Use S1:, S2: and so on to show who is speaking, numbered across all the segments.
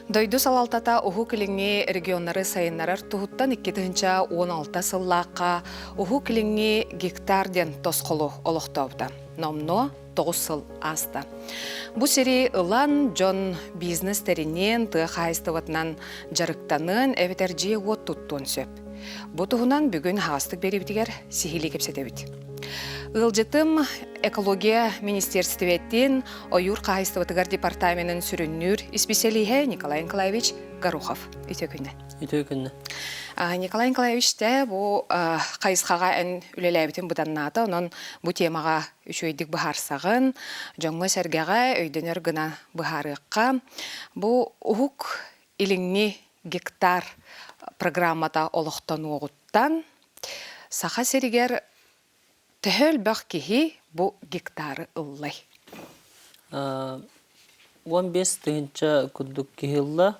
S1: Дойду салалтата уху килиңи регионнары сайыннарар туһуттан 2-16 сыллааққа уху килиңи гектарден тосқолу олохтобута. Номно 9 сыл аста. Бу сери ылан жон бизнес теринен тыа хайстыватынан жарыктанын эветерджи от туттун сөп. Бу туһунан бүгүн хаастык берибитигер сихили кепсетебит. Ылжытым экология министерстветтен ойур қайыстыватыгар департаментін сүріннүр специалиhe Николай Николаевич Горохов. Үте күнне. Николай Николаевич те бу қайысқаға ән үлеләбітін бұданнаты, онын бу темаға үшөйдік бұхарсағын, жоңғы сәргеға өйденер гына бұхарыққа. Бу ұхук иліңні гектар программата олықтан оғыттан, сақа серігер Төхөл бақ кехи бұ гектары ұллай.
S2: 15 тыгынча күрдік кехилла.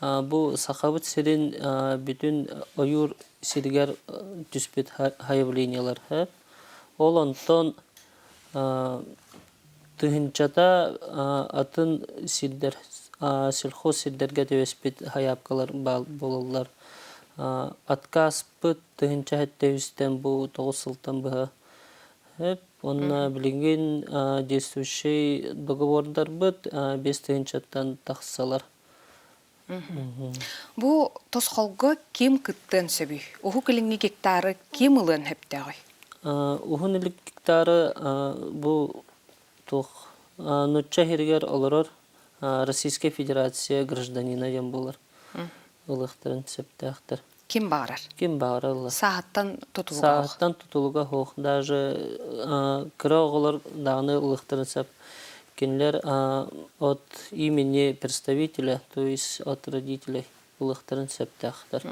S2: Бұ сақабыт серин бүтін ойур сиргер түспет хайвлениялар. Ол онтон тыгынчата атын сирдер, сельхоз сирдерге төвеспет хайапкалар болалар. Отказ бұт тыгынча әттеуістен бұ 9 сылтан бұға. Онна билинген действующий договордар быт 5 тыгынчаттан тақсалар.
S1: Бу тосқолғы кем кыттын сөбі? Уху кіліңі гектары кем ұлын хөптәғай?
S2: Ухун илик гектары бу тоқ нөтчә хергер оларар Российская Федерация гражданина ем болар. Улықтарын сөптәқтір.
S1: Кем бағарар?
S2: Кем бағарар?
S1: Сағаттан тұтылуға?
S2: Сағаттан тұтылуға хоқ. Даже кіра оғылар дағыны ұлықтарын сөп. Кенлер от имени представителя, то есть от родителей ұлықтарын сөптәқтір.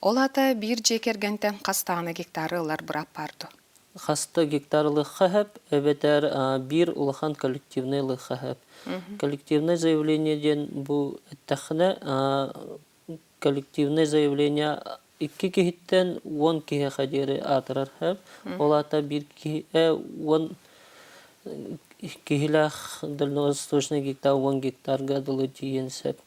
S1: Ол ата бір жекергентен қастағына гектары ұлар бұрап барды?
S2: Қасты гектарлық қағып, әбетер бір ұлыған коллективный қағып. Коллективное заявлениеден бұл әттәқіне коллективное заявление 2 кихиттен 10 кихе қадері атырар хэп. Ол ата бір кихе 10 кихилах дальневосточный гектар 10 гектарға дылы дейін сөп.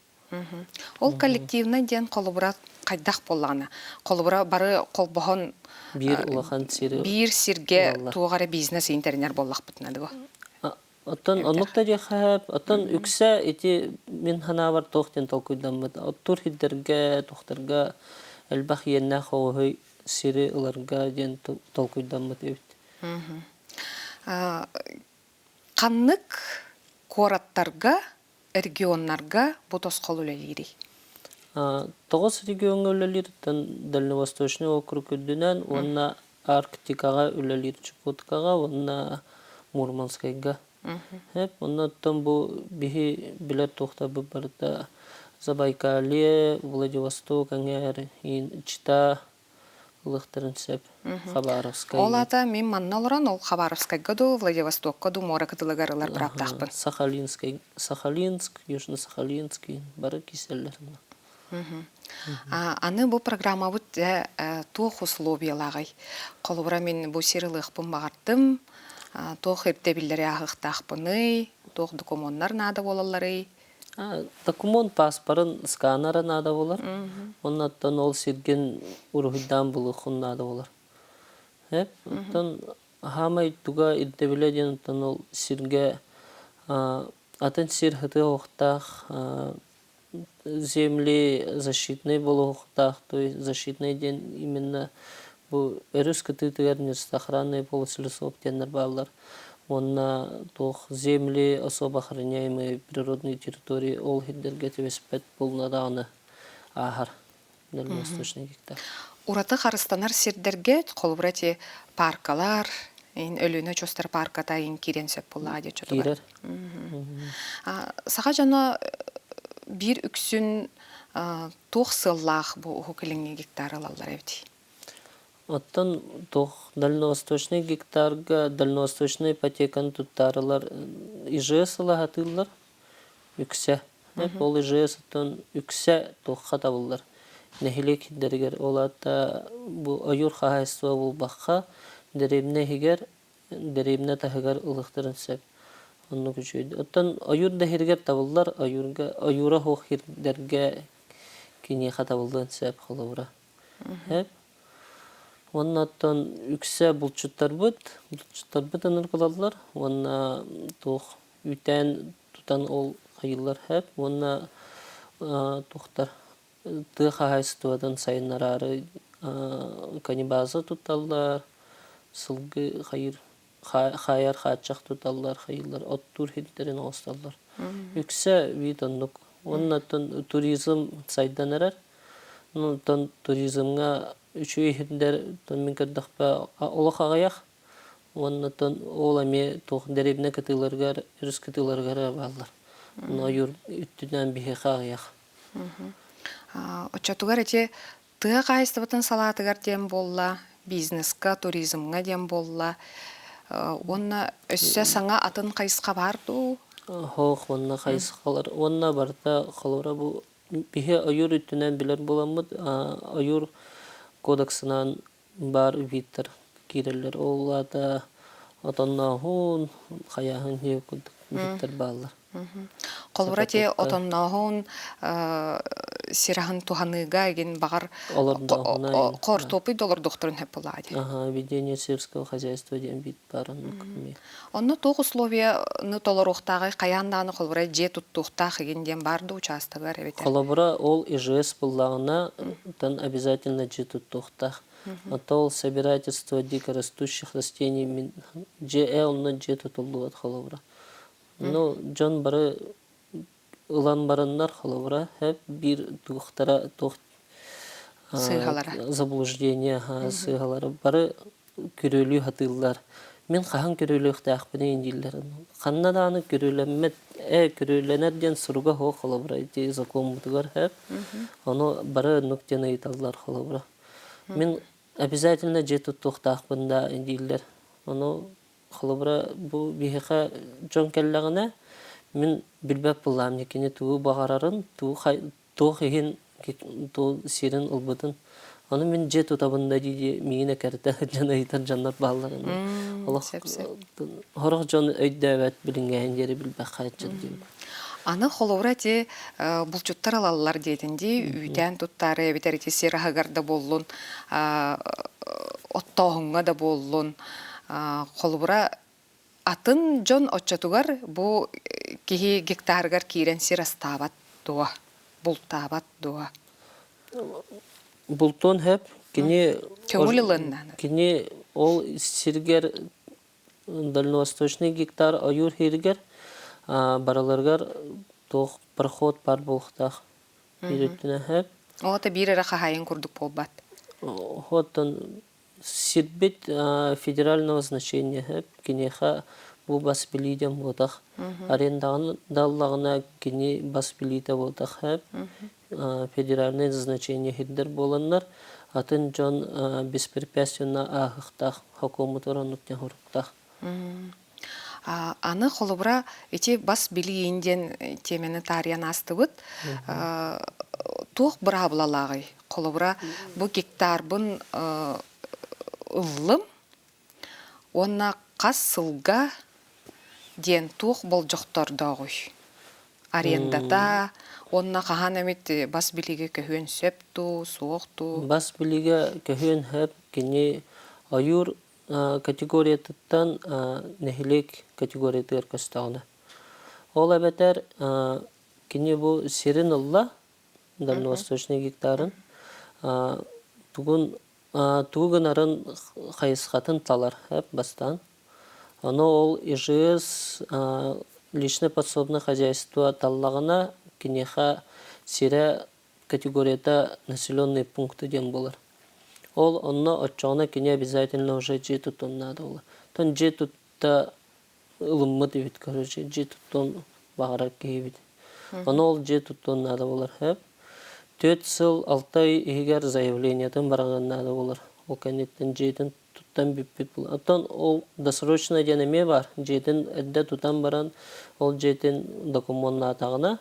S1: Ол коллективный ден қолыбыра қайдақ болғаны. Қолыбыра бары қолбығын
S2: бір ұлақан сирі.
S1: Бір сирге туғары бизнес интернер боллақ бұтынады бұл.
S2: Оттан оннукта жехап, оттан үксә эти мен ханавар тохтен толкуйдан бит. Оттур хиддерге, тохтарга элбах йенна хойы сире уларга ден толкуйдан бит.
S1: Каннык кораттарга, регионнарга бу тосқол үлелири?
S2: 9 регион үлелирден Дальневосточный округ үддүнен, онна Арктикага үлелир Чукоткага, онна Мурманскайга. Оннан бұл бихи билер тоқта бұл барда Забайкалье, Владивосток, Аңер, Чита ұлықтырын сөп Хабаровскай.
S1: Ол ата мен манналыран ол Хабаровскайға ду, Владивостокқа ду, мора кытылыгарылар бұрап
S2: Сахалинск, Южно-Сахалинский, бары киселлерін.
S1: Аны бұл программа бұд тоқ условиялағай. Қолыбыра мен бұл серілік бұн бағардым. Тоқ ептебілері ағықтақпыны, тоқ документар нады болалары.
S2: Документ паспарын сканары нады болар. Оннаттан ол сирген ұрғыдан бұлықын нады болар. Хамай туға иртебіледен ол сирге атын сир хыты оқтақ, земли защитный болу оқтақ, то есть защитный ден именно bu эрүс кытытыгар охранные полосы лесов теннер баллар. Онна тох земли особо охраняемые природные территории ол хиддерге тевеспет полнаданы ахар дальневосточный гектар.
S1: Ураты харыстанар сирдерге қолыбырати паркалар, өліні чостар парката кирен сөп болла аде чотылар. Саға жана бір үксін тоқ сыллақ бұл ұқыліңе гектар алалар әвді?
S2: Оттан тох дальневосточный гектарга, дальневосточный ипотеканы туттарылар ИЖС лагатылар үксе. Ол ИЖС оттан үксе тохқа табылар. Нехилек хиддергер олата бу ойур хахайства бұл баққа деребне хигер, деребне тахыгар ылықтырын сөп. Онны күчөйдү. Оттан аюр да хергер табылдар, аюра хох хирдерге кини хатабылдан сәп халавра. Хәп. Оннан үксә булчуттар бит аныр кылалар. Онна тух үтән тутан ол хайыллар хәп. Онна тухтар ты хахайстуадан сайнарары канибаза туталлар. Сылгы хайыр хаяр хачак туталлар хайыллар. Оттур хиттерин осталлар. Үксә бит оннук. Оннан туризм сайданарар. Оннан туризмга үчүй хиндер мен кырдакпа олох агаяк. Оннан ол аме тух деребне кытыларга, үрүс кытыларга баллар. Ноюр үттүнөн бихе агаяк.
S1: Очотугар эти тыга кайыстыбытын салатыгар дем болла, бизнеска, туризмга дем болла. Онна өссө саңа атын кайыска барду.
S2: Хох, онна кайыскалар. Онна барда халыра бу бихе аюр үттүнөн билер боламыд. Аюр кодексынан бар виттер кирелер. Олада атаннахун, хаяхын хекуд виттер баллар.
S1: Колура те отоннахун сирахан туханыга ген багар кортопый доллар докторун хеп булади.
S2: Ведение сельского хозяйства ден бит барын.
S1: Онно тох условияны толорухтагы каянданы колура же туттухтах генден барды участогар эбете.
S2: Колобра ол ИЖС буллагына тан обязательно же туттухтах. Атол собирательство дикорастущих растений ЖЭ на же тутулуат колобра. Ну, Джон бары ылан бараннар халавра хәп бир тухтара тух заблуждение сыгалары бары көрөлү хатыллар. Мен хахан көрөлү хтахпын индиллер. Ханна да аны көрөлөммет көрөлөнөр ден суруга хо халавра ити закон мутугар хәп. Аны бары нуктаны италлар халавра. Мен обязательно же тухтахпын да индиллер. Аны халабра бу бихеха жон келлагына мен билбеп булам некене туу багарарын туу хин туу сирин улбутун аны мен же тутабында диди мине керте жана айтар жаннар балларын Аллах хорох жон өйдөбөт билинген жери билбек кайчын ди
S1: Аны холовра те булчуттар алалар дейтинди үйден туттары битерити сирахагарда боллун оттоһунга да боллун холбура атын жон отчатугар бу кихи гектаргар кирен сирастабат дуа бултабат дуа
S2: бултон хеп кини
S1: көңүлүлөннан
S2: кини ол сиргер дальневосточный гектар аюр хиргер бараларгар тох проход бар булхтах бирүтүнө хеп
S1: ота бирере хахайын курдук болбат
S2: хотон сирбит федерального значения хеп кинеха бу басбилидем бодах арендаган даллагына кини басбилиде бодах хеп федеральное значение хиддер боланнар атын жон беспрепятственно ахтах хокуматуран нуктахуртах
S1: аны холобра эти бас билиинден темени тариян астыбыт тух браблагай холобра бу гектарбын ыллым онна кас сылга ден тух болжоктордогуй арендата онна кахан эмит бас билиге көһөн сөпту суокту
S2: бас билиге көһөн хеп кини аюр категорияттан нехилек категориятыр кастагына ол абетер кини бу сирин алла дальневосточный гектарын тугун арын хайысхатын талар хеп бастан аны ол ИЖС личное подсобное хозяйство таллагына кинеха сире категорията населенные пункты ден болар ол онно отчоғына кине обязательно уже жетутон надо болар тон жетутта ылыммыт бит короче жетутон багарак кейбит аны ол жетутон надо болар хеп 4 жыл 6 ай егер заявлениятын барган надо болар ол кенеттен жетин туттан биппит бул атан ол досрочно денеме бар жетин эдде тутан баран ол жетин документ атагына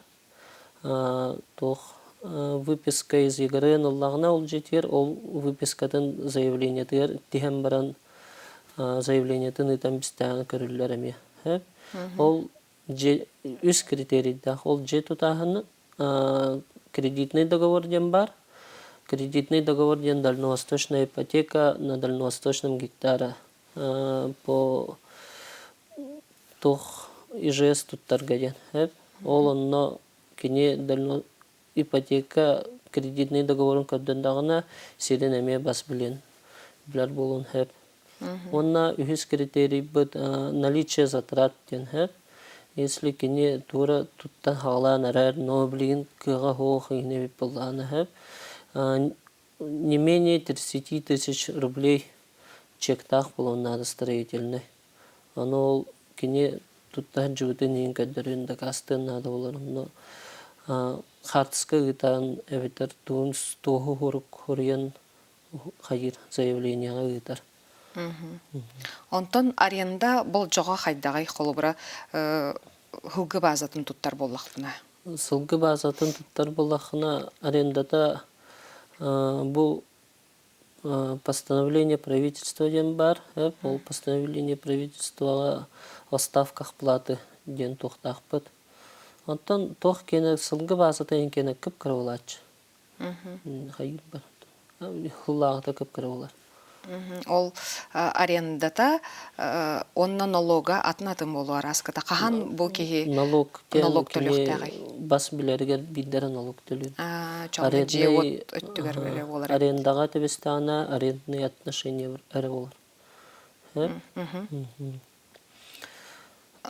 S2: тох выписка из игры наллагына ол жетер ол выпискадан заявление тер тиһем баран заявлениятын итам бистән көрүлләр эме ол үс критерийдах ол же тутаһын кредитный договор ден бар. Кредитный договор ден дальневосточная ипотека на дальневосточном гектара по тох ижес туттарга ден. Ол онно кини ипотека кредитный договорын көрдөн сирен эме бас билен билер болун хеп. Онна үхіс критерий бит наличие затрат ден хеп. Если кини тура туттан халан арар, но блин кыга хох ине болланы хеп. Не менее 30 тысяч рублей чектах было надо строительный. Оно кини туттан жуутын ин кадырын да кастын надо олар. Но хартска гитан эвитер тун стоху хурук хурьян хайыр заявлениега гитар.
S1: Онтон аренда бұл жоға хайдағай қолыбыра хылғы базатын туттар боллақтына.
S2: Сылгы базатын туттар боллақына арендата бұл постановление правительства ден бар. Бұл постановление правительства о ставках платы ден тоқтақ бұд. Онтон тоқ кені сылгы базатын кені кіп кірівалач. Хайыр бар. Хыллағыта кіп кірівалар.
S1: Ол арендата онна налога атнатын болу араската. Қахан бұл кеге налог төліқтағай?
S2: Бас білерігер биддері налог төлін.
S1: Чоңды же от өттігер бөлі олар.
S2: Арендаға төбестағына арендный отношения әрі олар.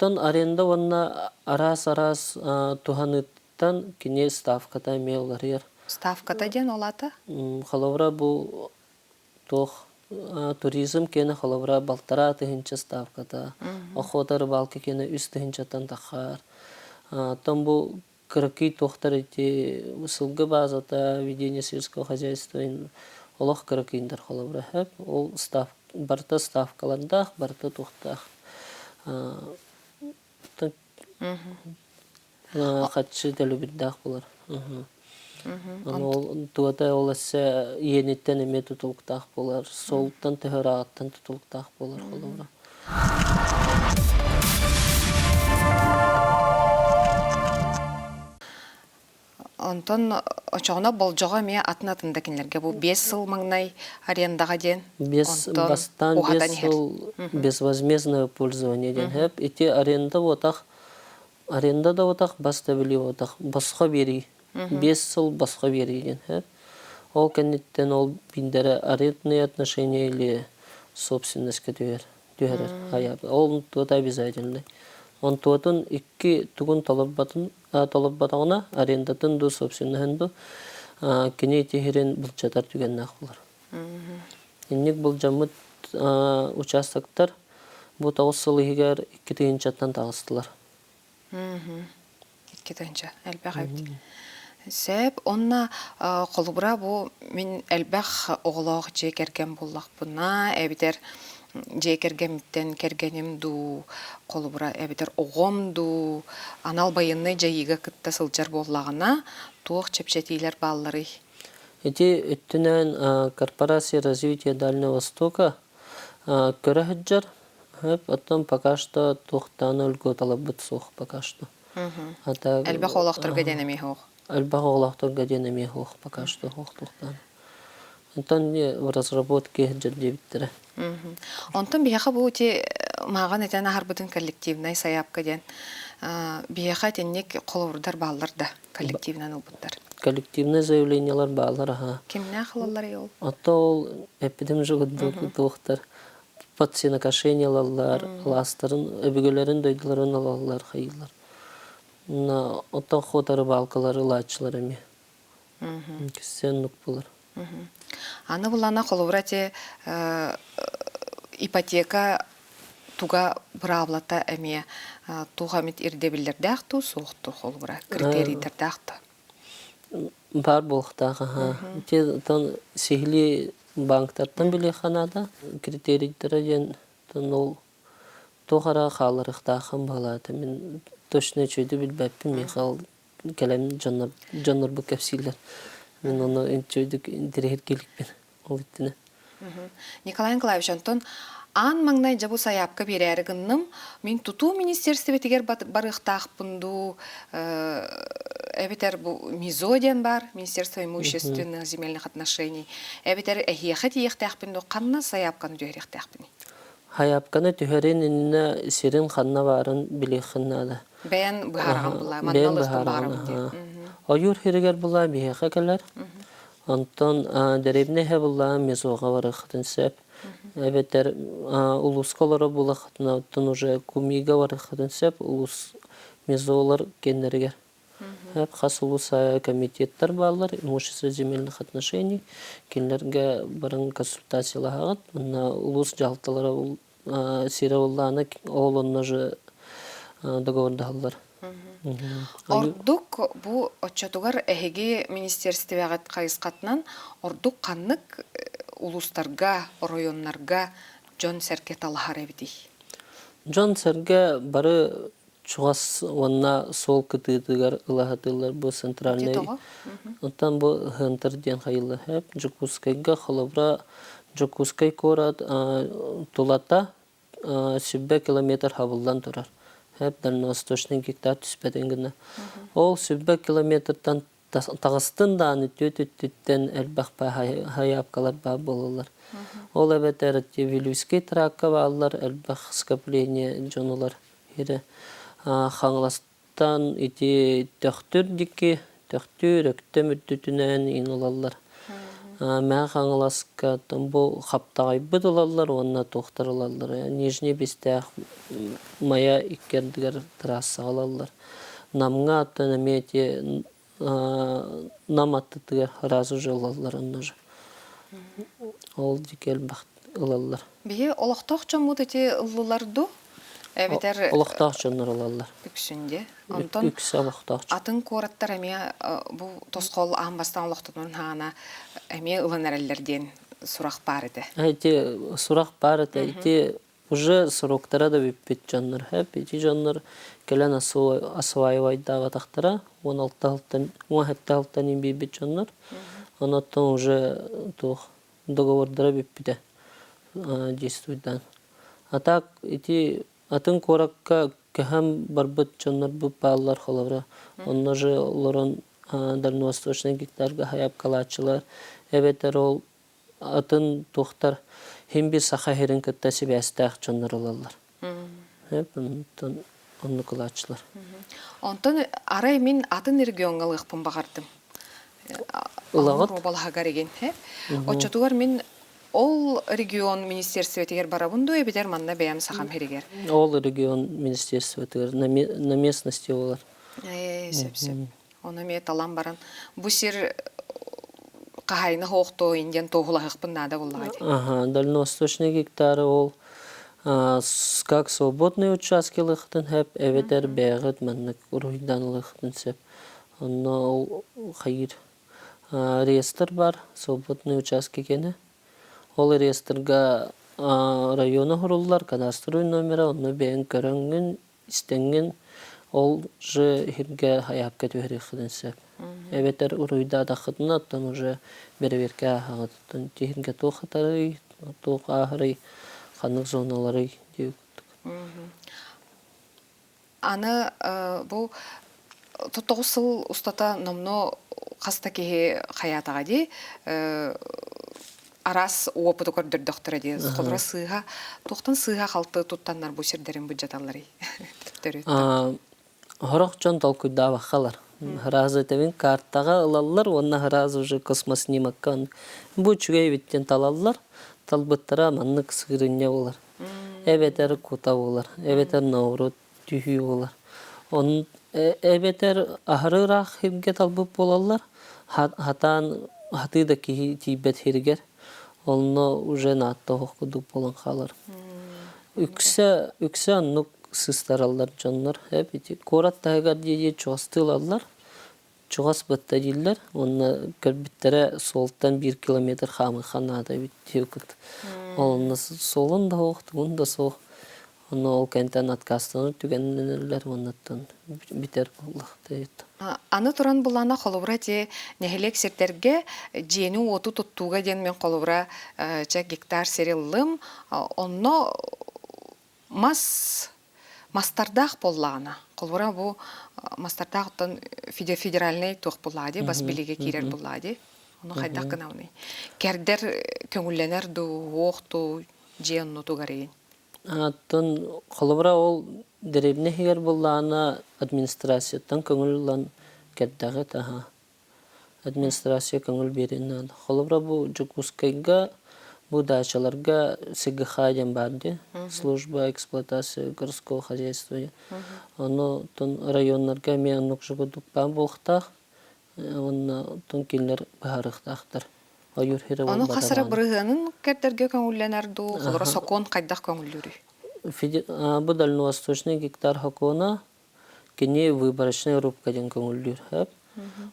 S2: Тон аренда онна арас-арас туханыттан кене ставката мейлар ер.
S1: Ставката ден олаты?
S2: Халавра бұл тоқ туризм кені халавра балтара тыхынча ставката. Охота рыбалка кені үс тыхынчатан тақар. Там бұл кырки тоқтар еті сылғы базата ведение сельского хозяйства олық кыркиндар халавра хеп. Ол барта ставкаландақ, барта тоқтақ. Қатшы дәлі бірдақ болар. Туата оласы енеттен еме тұтылықтақ болар. Солттан тұхырағаттан тұтылықтақ болар.
S1: Онтон очоғына болжоға ме атынатында кенлерге бұл 5 сыл маңнай арендаға ден?
S2: Бастан 5 сыл безвозмездное пользование ден. Эти аренда да отақ, баста білі отақ. Басқа бері. 5 сыл басқа бері ден. Ол кәнеттен ол биндері арендные отношения или собственностьқа түйерер. Ол туата обязательный. Он туатын 2 тугын талап арендатын ду собственныхын ду кене тегерен бұлчатар түгеннақ болар. Иннек бұл жамыт участоктар бұл 9 сыл егер 2 түйінчаттан тағыстылар.
S1: 2 түйінча, әлбәқ әбді. Сәп, онна қолыбыра бұл мен әлбәқ оғылақ же керген боллақ бұна, әбітер же кергемиттен кергеним ду, қолыбыра әбітер оғым ду, анал байынны жайыға кытта сылжар боллағына туық чепчетейлер баллары.
S2: Эти өттінен корпорация развития Дальнего Востока көрі хүджар, потом пока что туқтаны үлгі талабыт соқ пока что.
S1: Әлбәқ олақтырға денеме хоқ?
S2: Әлбәқ олақтырға денеме хоқ пока что хоқ туқтаны. Онтан в разработке хүджар дебіттірі.
S1: Онтан бияқа бұл өте маған әтен ағарбытын коллективнай саяпқа ден. Бияқа әтеннек қолырдар баллар да коллективнан ұлбыттар.
S2: Коллективное заявлениялар баллар.
S1: Кемне ақылалар ел?
S2: Ата ол эпидем жүгіді доқтар. Подсенокошение алалар, ластарын, өбігелерін дөйділерін алалар, қайылар. Ата хота рыбалкалары лачылар әме. Кісен нүк болар.
S1: Аны бұлана қолыбырате ипотека туға бұравлата әме туға мет ирдебілдерді ақты, соқты қолыбыра, критерийдерді ақты.
S2: Бар болықтағы. Тен сехли банктардан біле қанада критерийдері ден ол тоғара қалырықтағын балады. Мен точно чөйді білбәппін, мен қал кәлем жаныр бұл кәпсейлер. Мен оны чөйдік директер келікпен ол еттіне.
S1: Николай Николаевич, Антон, Ан маңнай жабу саяпка берәрі гынным, мен туту министерстве тегер барықтақ бұнду, әбетер бұл мизоден бар, Министерство имущественных земельных отношений, әбетер әхияқы тиектәқ бұнду, қанна саяпканы дүйеректәқ бұны?
S2: Хаяпканы түһәрен инна сирин ханна барын билехиннада.
S1: Бән бұхараған бұла,
S2: Бен
S1: манналықтың бағарам
S2: бахарана.
S1: де.
S2: Ойур хиригер була бихеха келер. Онтон деребнеhe була мезоға барыхтын сәп. Әбетер улусколары була хатына оттон уже кумига барыхтын сәп улус мезолар кеннергер. Хәп хас улус комитеттер балар, имущество земельных отношений, кенлерге барын консультациялағат, мына улус жалталары сире улланы олонны же договордалар.
S1: Ордук бу отчетугар әһеге министерствегат кайыскатынан ордук каннык улустарга, районнарга жон серке талахар эбити.
S2: Жон серге бары чугас онна сол кытыдыгар ылахатылар бу центральный. Оттан бу хынтыр ден хайылы хэп Жукускайга холобра Жукускай корат тулата 7 километр хабылдан турар. Hep дальневосточный гектар түспәденгіні. Ол 7 километрдан тағыстын да өтеттен әлбәқпа хаяпкалар ба болылар. Ол әбәт әрітте Вилюйский тракка балылар, әлбәқ скопление жонылар. Хаңластан еті төқтір өктем үттүтінен ин олалар. Мән хаңласка бұл қаптағай бұд олалар, онына тоқтар олалар. Нижне бестәқ мая иккердігер трасса олалар. Намға аттан әмете нам аттытығыр разы жолалар онына жа. Ол декел бақт олалар.
S1: Бие олақтақ жамуд әте ұлыларду?
S2: Олақтақ жонлар олалар.
S1: Үксінде.
S2: Үксі олақтақ жон.
S1: Атын кораттар әме бұл тосқол ағынбастан олақтығын ғана әме ұлын әрелерден сұрақ бар еді.
S2: Әйте сұрақ бар еді. Әйте уже сұрақтара да беппет жонлар. Әйте жонлар келен асуайвайдағы тақтара 16-17 беппет жонлар. Онаттан уже договордара беппеде действуйдан. А так, эти атын коракка кәһәм барбыт жоннар бу баллар холовра. Онна же олорон дальневосточный гектарга хаяп калачылар. Эбетер ол атын тохтар химби саха херин кыттасы бәстәк жоннар олалар. Онны калачылар.
S1: Онтон арай мен атын регионга лыгпын багардым.
S2: Ылагат
S1: Балаға гареген. Отчетугар мен ол регион министерство тегер барабунду эбедер манна бәям сахам херигер.
S2: Ол регион министерство тегер на местности олар.
S1: Сеп. Оны ме талан баран. Бу сир кахайны хоқто инден тоғылағықпын нада боллағады.
S2: Дальневосточный гектары ол как свободный участки лыхтын хэп, эветер бәғыт маннық уруйдан лыхтын сеп. Онна ол хайыр. Реестр бар, свободный участки кені. Ол реестрга района хуруллар, кадастровый номера, онны бәйін көріңін, істенген, ол же хирге хаяпка түйіріқідін сәп. Әбетер ұруйда дақытын аттан уже берверке ағыттын. Тихирге тоқытары, тоқ ағыры, қанық зоналары деуктік.
S1: Аны бұл тұттығысыл ұстата номно қаста кеге хаятаға де, арас опыты көрдір доктора де, қолыра сыға, тоқтан сыға қалты тұттанлар бұл сердерін бүджаталары.
S2: Хорақ жон толкуйда бақалар. Хразы тәвін карттаға ылалар, онна хразы уже космос снимаккан. Бұ чүгей біттен талалар, талбыттара маннық сығырынне олар. Әбетер кута олар, әбетер науру түйі олар. Әбетер ахырырақ хемге талбып болалар, хаты да кейбет хергер. Олны уже натта хоқыдық болан қалар. Үксе аннық сыстаралар жонлар. Корат тағығар дейде чоғастылалар. Чоғас бұтта дейлер. Онна көрбіттері солттан 1 километр қамы қанада бітті өкілді. Олны солын да оқты, оны да соқ. Оны ол кентен откастаны түгеннелер оннаттан битер боллах дейт.
S1: Аны туран булана холобра те нехелек сертерге жени оту туттуга ден мен холобра ча гектар сериллым онно мастардах боллана. Холобра бу мастардахтан федеральный тух буллади, бас билиге кирер буллади. Оны хайдак гынауны. Кердер көңүлленер ду оохту жиенну тугарыйын.
S2: Аттан холобра ол деревне хигер боллана администрацияттан көңүллан кердәге таха. Администрация көңүл берен. Холобра бу жукускайга бу дачаларга СГХ ден барды. Служба эксплуатации городского хозяйства. Оно тон районнарга мен нукшугу дукпан болхтах. Он тон киллер бахарыхтахтар.
S1: Оны қасыры бұрығының кәрдерге көңілленер ду, қолыра сокон қайдақ көңілдері?
S2: Бу дальневосточный гектар хакона кене выборочный рубка ден көңілдер.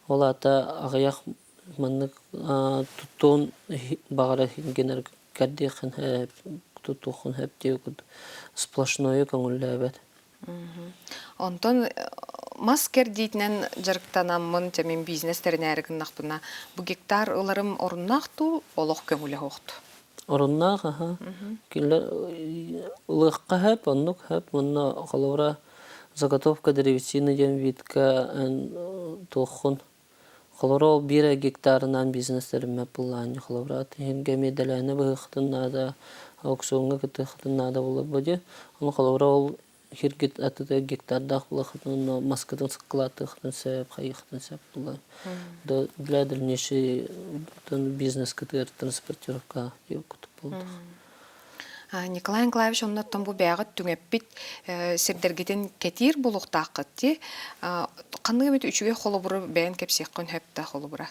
S2: Ол ата ағаяқ маннык туттуын бағара генер кәрдеқін хэп, туттуқын хэп деугід сплошной көңілдер.
S1: Онтон мас кердейтінен жарықтанамын жәмен бизнестерін әрігін нақпына. Бұ гектар оларым орыннақту, олық көңілі оқты?
S2: Орыннақ, аха. Келер ұлыққа хэп, оннық хэп, мұнна қалуыра заготовка древесины ден витка тоқын. Қалуыра ол 1 гектарынан бизнестерін мәп бұлланы. Қалуыра теңге медаләні бұғықтын нада, аукционға күтіқтін нада болы бұде. Оны қалуыра ол хиргит атыда гектардах булахтын Москвадан склатыхтын сәп хайыхтын сәп булай. Для дальнейшей бизнес кытыр транспортировка юктуп булды.
S1: Николай Николаевич оннаттан бу бягыт түңеппит сердергетен кетир булуктакытти. Кандай бит үчүгө холобур бәен кепсеккөн хепта холобура.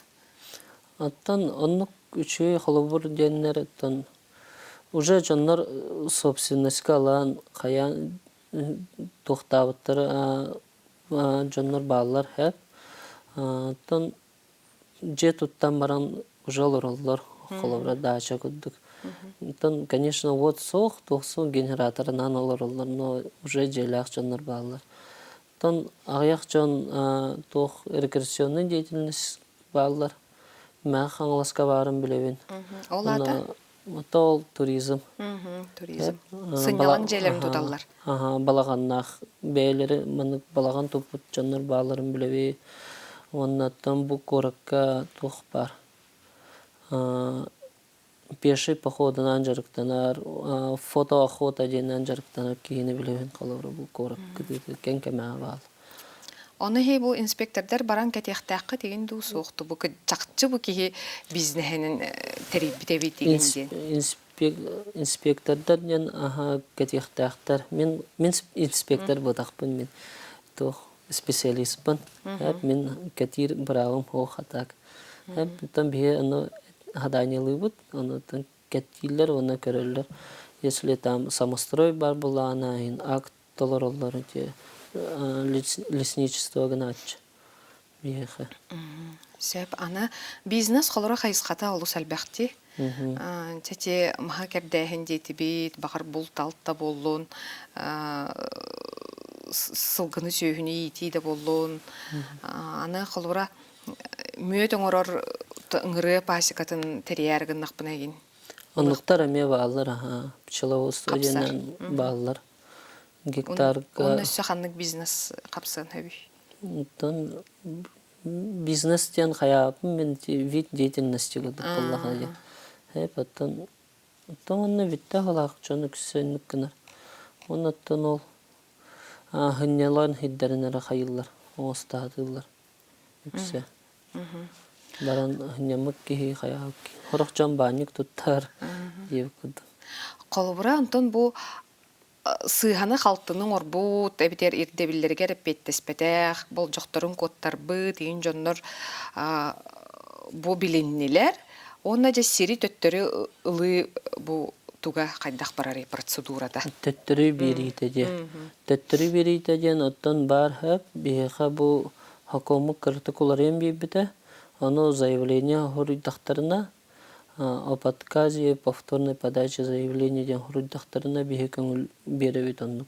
S2: Аттан оннук үчүгө холобур деннер аттан уже жоннор собственностька алан каян тоқтабыттыр жоннор балалар хэп. Тон же туттан баран ужал ураллар холовра дача күддік. Тон, конечно, вот соқ, тоқсу генераторынан оларлар, но уже желях жоннор балалар. Тон ағаяқ жон тоқ рекреационный деятельность балалар. Мәң аңласка барын білевен.
S1: Ол ата?
S2: Ол туризм.
S1: Туризм. Сынялан желерін тұдалар.
S2: Балағаннақ бәйлері, мұны балаған топыт жаныр баларын білеве. Оннаттан бұл қоракка тоқ бар. Пеші походынан жарықтанар, фотоохота денен жарықтанар кейіні білевен қалауыры бұл қорак күдеді, кен кәмәға балы.
S1: Оны хей бұл инспектордар баран кәтияқтаққа деген ду соқты. Бұл жақчы бұл кейі бизнесінің тәрбітеви дегенде.
S2: Инспектордар ден кәтияқтақтар. Мен инспектор бұдақпын, мен тоқ специалистпын. Мен кәтир бұрағым оқ атақ. Бұтан бе хаданилы бұд, оны кәтилер, оны көрілер. Если там самострой бар бұла, акт толар олар те лесничество гнатч. Бияха.
S1: Сөп, ана бизнес қолыра қайысқата олу сәлбәқті. Тәте маға кәрдәйін дейті бейт, бағар бұл талтта болуын, сылғыны сөйіні етейді болуын. Ана қолыра мөт оңырыр ыңыры пасикатын тәрияргын нақпына еген.
S2: Онлықтар әме бағалар, пчеловодство денен бағалар. Гектар.
S1: Оны сөйханлық бизнес қапсын әбі?
S2: Бизнес ден қаяпын, мен вид деятельности ғылды боллаға ден. Оны витті қалақ жоны күсенлік кінар. Оннаттан ол ғыннеларын хиддерінері қайылар, оңыстағылар. Үксе. Баран ғыннемік кейі қаяқ. Хорақ жан баник тұттар.
S1: Қолыбыра, Антон, бұл сыйханы қалтының орбут, әбітер ирдебілерге репеттеспетәқ, бұл жоқтарын коттар бұд, ең жонлар бұл біленнелер. Онна жа сері төттері ұлы бұл туға қайдақ барары процедурада.
S2: Төттері берейті де. Төттері берейті ден оттан бар әп, бейіға бұл хакомы кірті куларен бейбіті, оны заявление ғұрыдақтарына об отказе повторной подачи заявления ден хуруддахтарына биһи көңүл беребит оннук.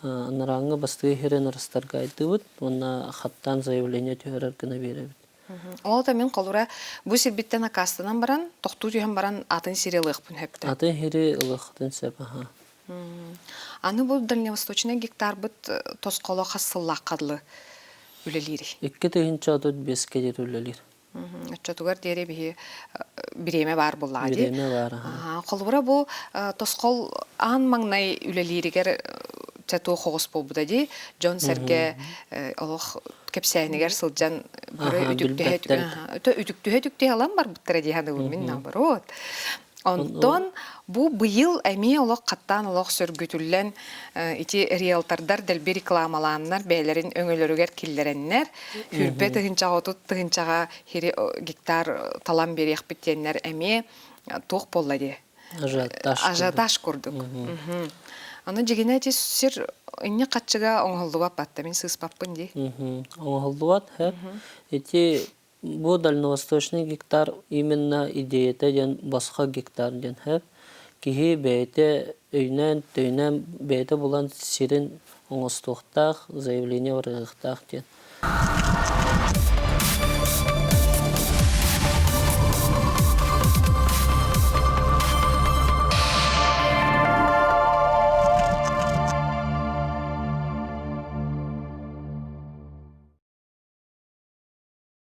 S2: Нараңы бастыы херен расторгайтыбыт, онна хаттан заявление төһөрөр гына беребит.
S1: Ол да мен колура бу сирбиттен акастынан баран, тохтуу түйен баран атын сирелыгпын хөптө.
S2: Атын хири ылыхтын сеп,
S1: Аны бу дальневосточный гектар быт тосколо хассыллак кадлы үлелири.
S2: Икки тыгынча отут 5-ке дер үлелир.
S1: Чотугар дере биһи биреме бар буллади.
S2: Биреме бар.
S1: Колура бу тоскол ан маңнай үлелиригер чату хогос болбуда ди. Джон Серге олох кепсәнигер сылжан бары үтүктүһө алам бар буттара ди ханы мен наоборот. Онтон бу быйыл эми олох каттан олох сөргүтүллен ити риэлтордар делби рекламалааннар бээлерин өңөлөрүгер киллереннер хүрбе тыгынчага отут тыгынчага хири гектар талам бериях биттеннер эми тух боллади. Ажиотаж курдук. Аны жигине ти сир инне катчыга оңолдубап батта мен сыспаппын ди.
S2: Оңолдубат хэ. Эти бу дальневосточный гектар именно идеята ден басқа гектар ден хэ. Кихи бейте өйнен төйнен бейте булан сирин оңостуқтақ заявление варығықтақ ден.